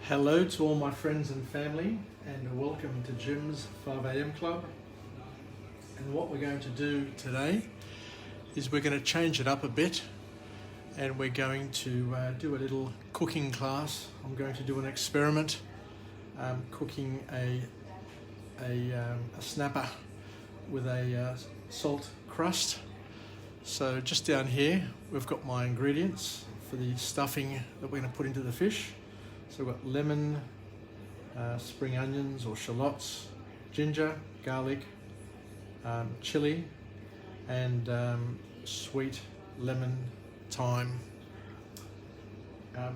Hello to all my friends and family, and welcome to Jim's 5 a.m. Club. And what we're going to do today is we're going to change it up a bit, and we're going to do a little cooking class. I'm going to do an experiment cooking a snapper with a salt crust. So just down here we've got my ingredients for the stuffing that we're going to put into the fish. So we've got lemon, spring onions or shallots, ginger, garlic, chilli, and sweet lemon, thyme.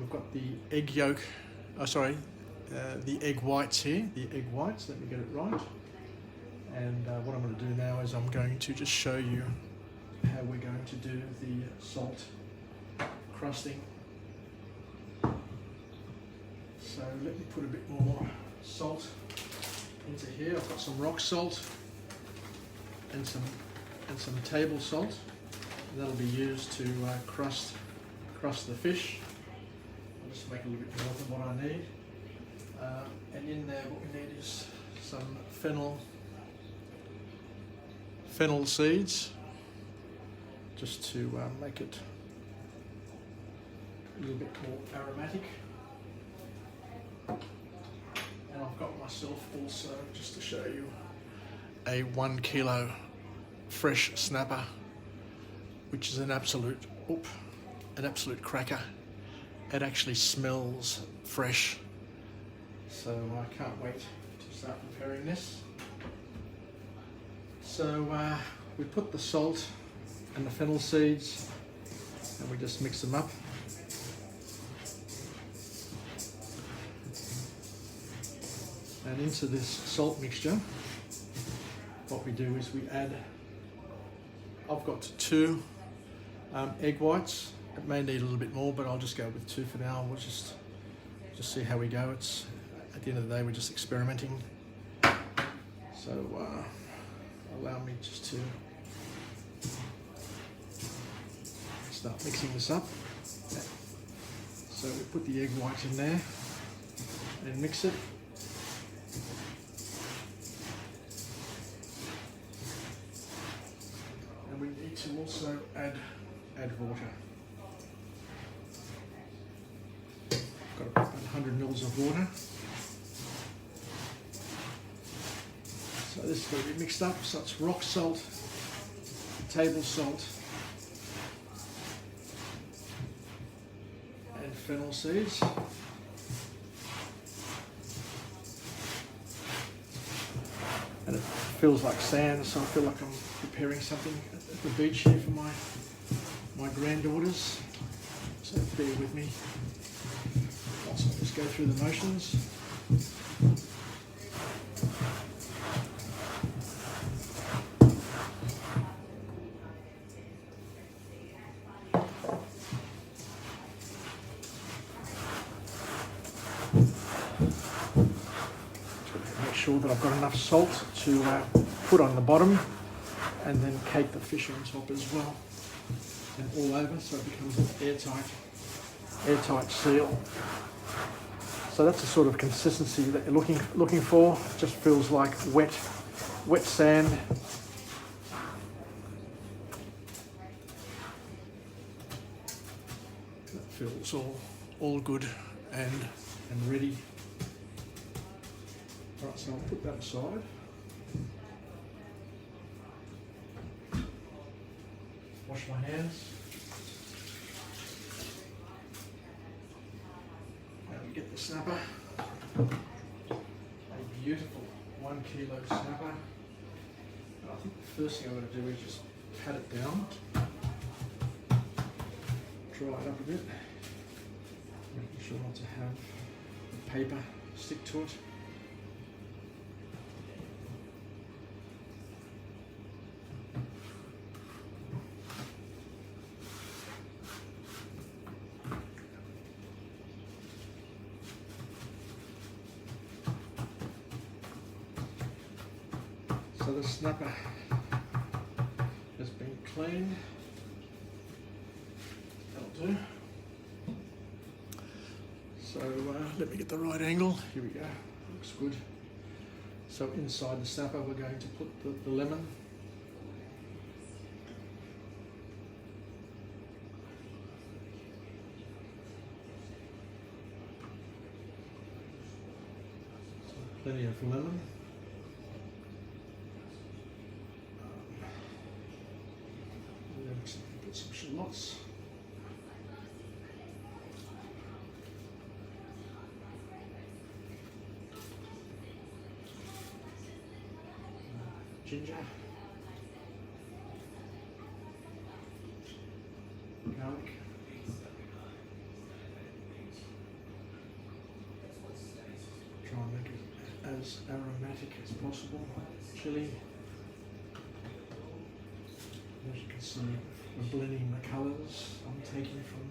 We've got the egg yolk, the egg whites here, the egg whites, let me get it right. And what I'm going to do now is I'm going to just show you how we're going to do the salt crusting. So let me put a bit more salt into here. I've got some rock salt and some table salt. And that'll be used to crust the fish. I'll just make a little bit more than what I need. And in there, what we need is some fennel seeds, just to make it a little bit more aromatic. And I've got myself also, just to show you, a 1 kilo fresh snapper, which is an absolute cracker. It actually smells fresh. So I can't wait to start preparing this. So we put the salt and the fennel seeds and we just mix them up. And into this salt mixture, what we do is we add, I've got 2 egg whites. It may need a little bit more, but I'll just go with 2 for now. We'll just see how we go. It's, at the end of the day, we're just experimenting. So allow me just to start mixing this up. So we put the egg white in there and mix it. And we need to also add water. Got about 100 mils of water. So this is going to be mixed up. So it's rock salt, table salt, and fennel seeds. And it feels like sand, so I feel like I'm preparing something at the beach here for my granddaughters. So bear with me. I'll just go through the motions. Make sure that I've got enough salt to put on the bottom, and then cake the fish on top as well, and all over, so it becomes an airtight seal. So that's the sort of consistency that you're looking for. It just feels like wet sand. That feels all good and ready. All right, so I'll put that aside. Wash my hands. Now we get the snapper. A beautiful 1 kilo snapper. And I think the first thing I'm going to do is just pat it down. Dry it up a bit. Making sure not to have the paper stick to it. So the snapper has been cleaned. That'll do. So So let me get the right angle. Here we go. Looks good. So inside the snapper we're going to put the lemon. So plenty of lemon. And then put some shallots. Ginger, garlic, try and make it as aromatic as possible. Chilli, as you can see we're blending the colours I'm taking from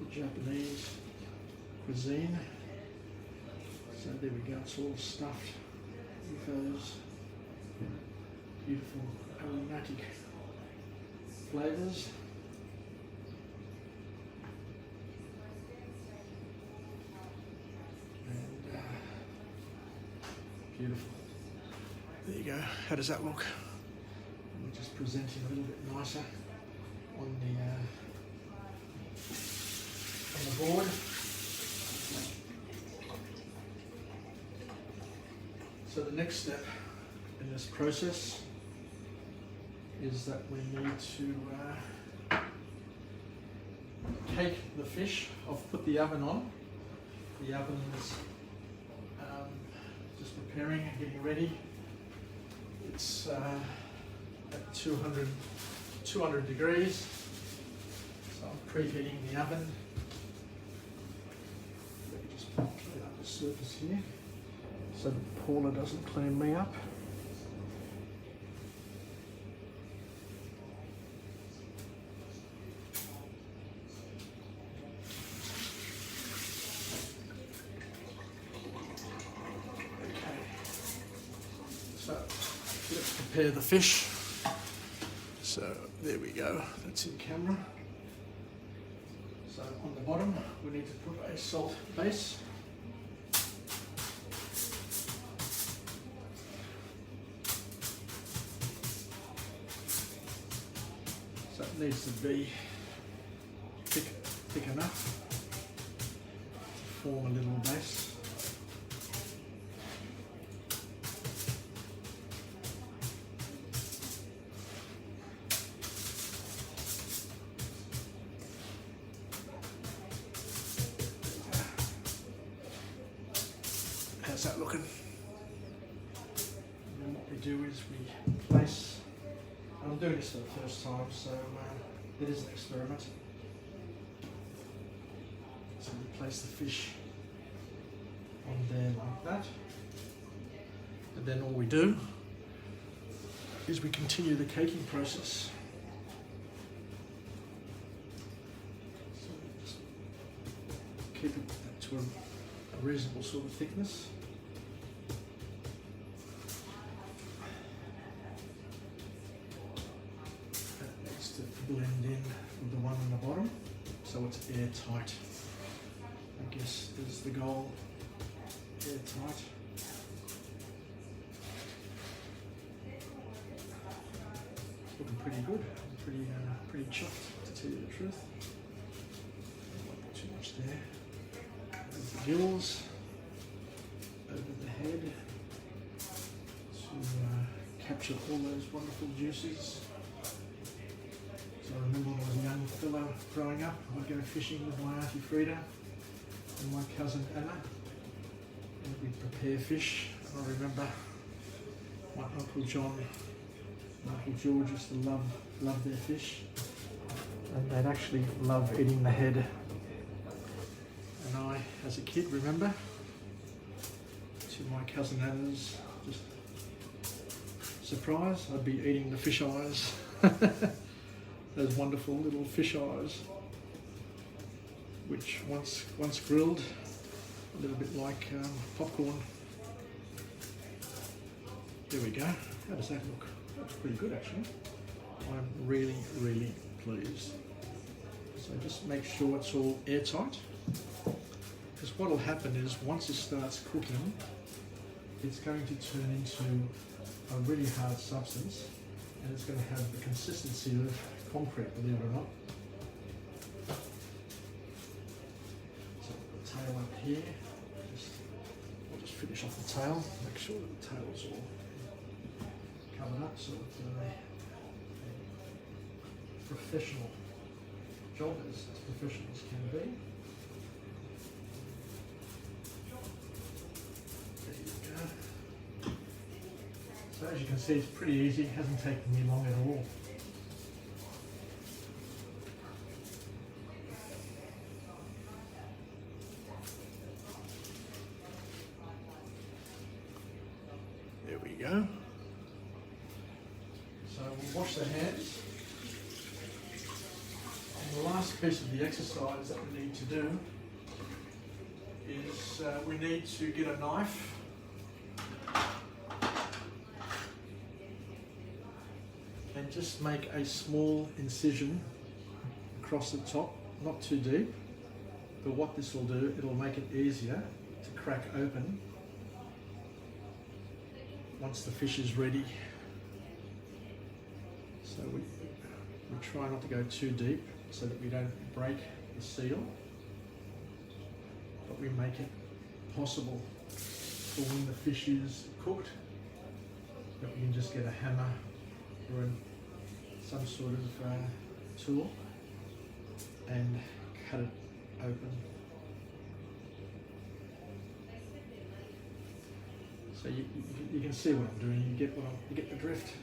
the Japanese cuisine. So there we go, it's all stuffed with those beautiful aromatic flavours. And beautiful. There you go. How does that look? I'm just presenting a little bit nicer on the board. So the next step in this process is that we need to cake the fish. I've put the oven on. The oven is just preparing and getting ready. It's at 200 degrees. So I'm preheating the oven. Let me just clean up the surface here so that Paula doesn't clean me up. So let's prepare the fish. So there we go, that's in camera. So on the bottom we need to put a salt base. So it needs to be thick enough to form a little base. How's that looking? And then what we do is we place, I'm doing this for the first time, so it is an experiment. So we place the fish on there like that, and then all we do is we continue the caking process. So just keep it to a reasonable sort of thickness. That needs to blend in with the one on the bottom, so it's airtight. I guess is the goal, airtight. Looking pretty good. I'm pretty chuffed, to tell you the truth. Don't put too much there. Over the gills, over the head, to capture all those wonderful juices. So I remember when I was a young fellow growing up, I'd go fishing with my Auntie Frida and my cousin Anna, and we'd prepare fish. And I remember my Uncle John and Uncle George used to love their fish, and they'd actually love eating the head. And I, as a kid, remember, to my cousin Anna's just surprise, I'd be eating the fish eyes. Those wonderful little fish eyes, which once grilled, a little bit like popcorn. There we go. How does that look? That's pretty good, actually. I'm really, really pleased. So just make sure it's all airtight, because what will happen is once it starts cooking, it's going to turn into a really hard substance, and it's going to have the consistency of concrete, believe it or not. So the tail up here, I'll just finish off the tail, make sure that the tail's all covered up so it's a professional job, as professional as can be. So as you can see, it's pretty easy, it hasn't taken me long at all. There we go. So we'll wash the hands. And the last piece of the exercise that we need to do is we need to get a knife and just make a small incision across the top, not too deep, but what this will do, it'll make it easier to crack open once the fish is ready. So we try not to go too deep so that we don't break the seal, but we make it possible for when the fish is cooked that we can just get a hammer or some sort of tool and cut it open. So you can see what I'm doing. You get the drift.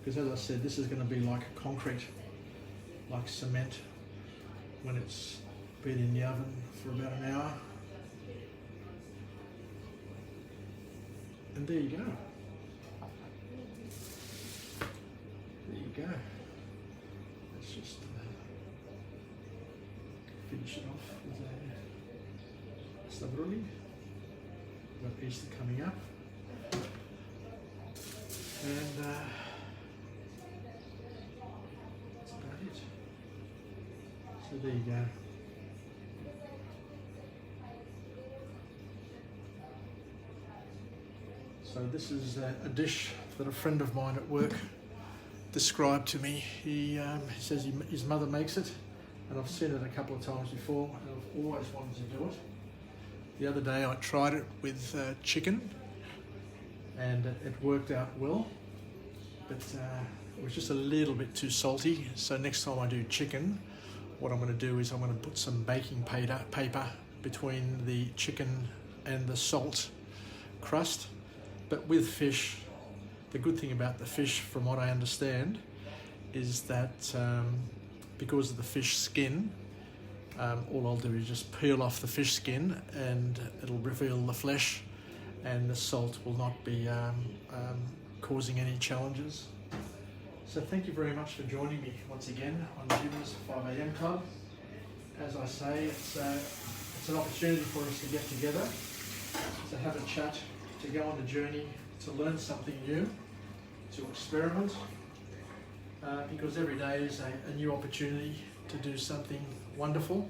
Because as I said, this is going to be like concrete, like cement, when it's been in the oven for about an hour. And there you go. There you go. Let's just finish it off with a stavroli. We've got Easter coming up. And that's about it. So there you go. So this is a dish that a friend of mine at work described to me. He says his mother makes it, and I've seen it a couple of times before, and I've always wanted to do it. The other day I tried it with chicken, and it worked out well, but it was just a little bit too salty. So next time I do chicken, what I'm going to do is I'm going to put some baking paper between the chicken and the salt crust. But with fish, the good thing about the fish, from what I understand, is that because of the fish skin, all I'll do is just peel off the fish skin and it'll reveal the flesh, and the salt will not be causing any challenges. So thank you very much for joining me once again on Jim's 5 AM Club. As I say, it's an opportunity for us to get together, to have a chat, to go on a journey, to learn something new, to experiment, because every day is a new opportunity to do something wonderful.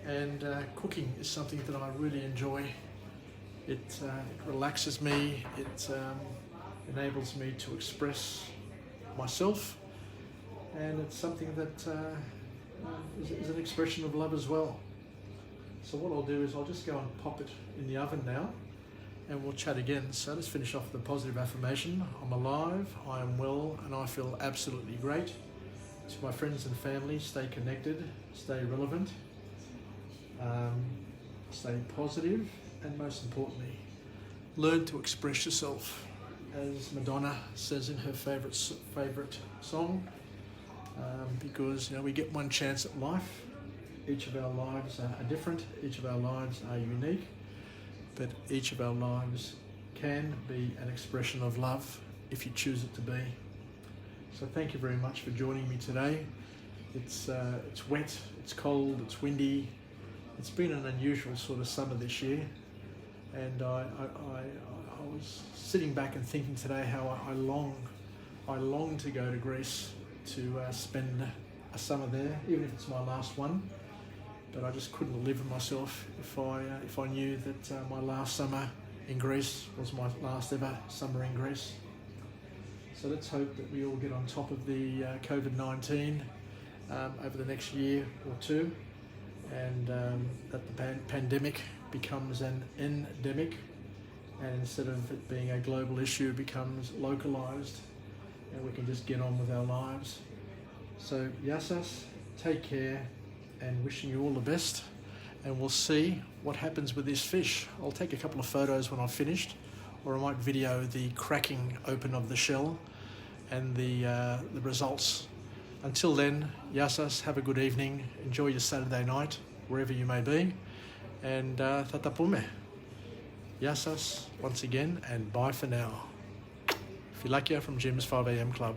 And cooking is something that I really enjoy. It relaxes me, it enables me to express myself, and it's something that is an expression of love as well. So what I'll do is I'll just go and pop it in the oven now, and we'll chat again. So let's finish off with a positive affirmation. I'm alive, I am well, and I feel absolutely great. To my friends and family, stay connected, stay relevant, stay positive, and most importantly, learn to express yourself. As Madonna says in her favourite song, because we get one chance at life. Each of our lives are different, each of our lives are unique, but each of our lives can be an expression of love if you choose it to be. So thank you very much for joining me today. It's wet, it's cold, it's windy. It's been an unusual sort of summer this year, and I was sitting back and thinking today how I long to go to Greece to spend a summer there, even if it's my last one. but I just couldn't live with myself if I knew that my last summer in Greece was my last ever summer in Greece. So let's hope that we all get on top of the COVID-19 over the next year or two, and that the pandemic becomes an endemic, and instead of it being a global issue, it becomes localized, and we can just get on with our lives. So Yassas, take care, and wishing you all the best, and we'll see what happens with this fish. I'll take a couple of photos when I've finished, or I might video the cracking open of the shell and the results. Until then, Yassas, have a good evening, enjoy your Saturday night, wherever you may be, and tatapume. Yassas once again, and bye for now. Filakia from Jim's 5am Club.